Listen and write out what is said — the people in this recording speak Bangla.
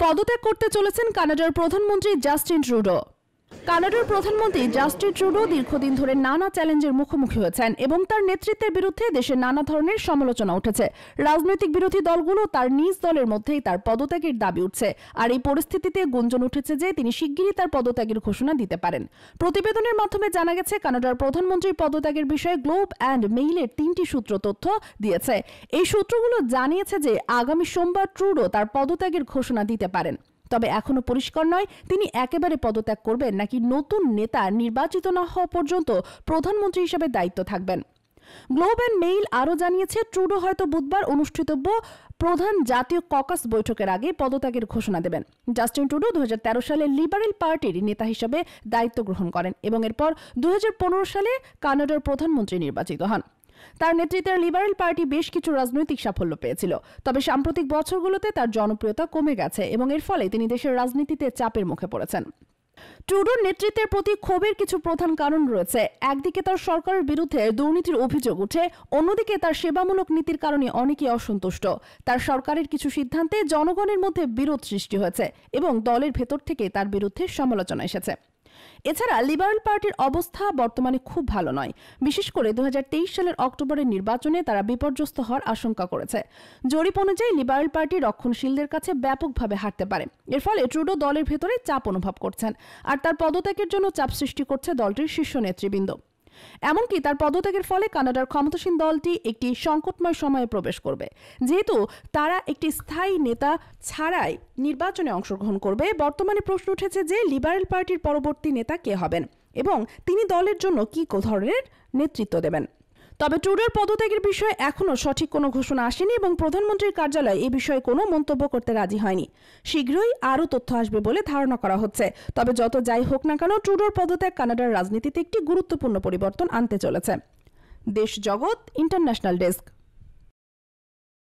পদত্যাগ করতে চলেছেন কানাডার প্রধানমন্ত্রী জাস্টিন ট্রুডো। কানাডার প্রধানমন্ত্রী জাস্টিন ট্রুডো দীর্ঘদিন ধরে নানা চ্যালেঞ্জের মুখোমুখি হয়েছেন এবং তার নেতৃত্বের বিরুদ্ধে দেশে নানা ধরনের সমালোচনা উঠেছে। রাজনৈতিক বিরোধী দলগুলো তার নিজ দলের মধ্যেই তার পদত্যাগের দাবি উঠছে। আর এই পরিস্থিতিতে গুঞ্জন উঠেছে যে তিনি শিগগিরই তার পদত্যাগের ঘোষণা দিতে পারেন। প্রতিবেদনের মাধ্যমে জানা গেছে, কানাডার প্রধানমন্ত্রীর পদত্যাগের বিষয়ে গ্লোব অ্যান্ড মেইলের 3টি সূত্র তথ্য দিয়েছে। এই সূত্রগুলো জানিয়েছে যে আগামী সোমবার ট্রুডো তার পদত্যাগের ঘোষণা দিতে পারেন। তবে এখনো পরিষ্কার নয় তিনি একেবারে পদত্যাগ করবেন নাকি নতুন নেতা নির্বাচিত না হওয়া পর্যন্ত প্রধানমন্ত্রী হিসেবে দায়িত্ব থাকবেন। গ্লোব অ্যান্ড মেইল আরও জানিয়েছে, ট্রুডো হয়তো বুধবার অনুষ্ঠিতব্য প্রধান জাতীয় ককাস বৈঠকের আগে পদত্যাগের ঘোষণা দেবেন। জাস্টিন ট্রুডো 2013 সালে লিবারেল পার্টির নেতা হিসেবে দায়িত্ব গ্রহণ করেন এবং এরপর 2015 সালে কানাডার প্রধানমন্ত্রী নির্বাচিত হন। তার নেতৃত্বের লিবারেল পার্টি বেশ কিছু রাজনৈতিক সাফল্য পেয়েছিল, তবে সাম্প্রতিক বছরগুলোতে তার জনপ্রিয়তা কমে গেছে এবং এর ফলে তিনি দেশের রাজনীতিতে চাপের মুখে পড়েছেন। ট্রুডোর নেতৃত্বের প্রতি ক্ষোভের কিছু প্রধান কারণ রয়েছে। একদিকে তার সরকারের বিরুদ্ধে দুর্নীতির অভিযোগ উঠে, অন্যদিকে তার সেবামূলক নীতির কারণে অনেকেই অসন্তুষ্ট। তার সরকারের কিছু সিদ্ধান্তে জনগণের মধ্যে বিরোধ সৃষ্টি হয়েছে এবং দলের ভেতর থেকে তার বিরুদ্ধে সমালোচনা এসেছে। এছাড়া লিবারেল পার্টির অবস্থা বর্তমানে খুব ভালো নয়। বিশেষ করে 2023 সালের অক্টোবরের নির্বাচনে তারা বিপর্যস্ত হওয়ার আশঙ্কা করেছে। জরিপ অনুযায়ী লিবারেল পার্টি রক্ষণশীলদের কাছে ব্যাপকভাবে হারতে পারে। এর ফলে ট্রুডো দলের ভেতরে চাপ অনুভব করছেন, আর তার পদত্যাগের জন্য চাপ সৃষ্টি করছে দলটির শীর্ষ নেতৃবৃন্দ। এমনকি তার পদত্যাগের ফলে কানাডার ক্ষমতাসীন দলটি একটি সংকটময় সময়ে প্রবেশ করবে। যেহেতু তারা একটি স্থায়ী নেতা ছাড়াই নির্বাচনে অংশগ্রহণ করবে, বর্তমানে প্রশ্ন উঠেছে যে লিবারেল পার্টির পরবর্তী নেতা কে হবেন এবং তিনি দলের জন্য কি ধরনের নেতৃত্ব দেবেন। তবে ট্রুডোর পদত্যাগের বিষয়ে এখনও সঠিক কোনো ঘোষণা আসেনি এবং প্রধানমন্ত্রীর কার্যালয় এ বিষয়ে কোনো মন্তব্য করতে রাজি হয়নি। শীঘ্রই আরও তথ্য আসবে বলে ধারণা করা হচ্ছে। তবে যত যাই হোক না কেন, ট্রুডোর পদত্যাগ কানাডার রাজনীতিতে একটি গুরুত্বপূর্ণ পরিবর্তন আনতে চলেছে। দেশ জগৎ ইন্টারন্যাশনাল ডেস্ক।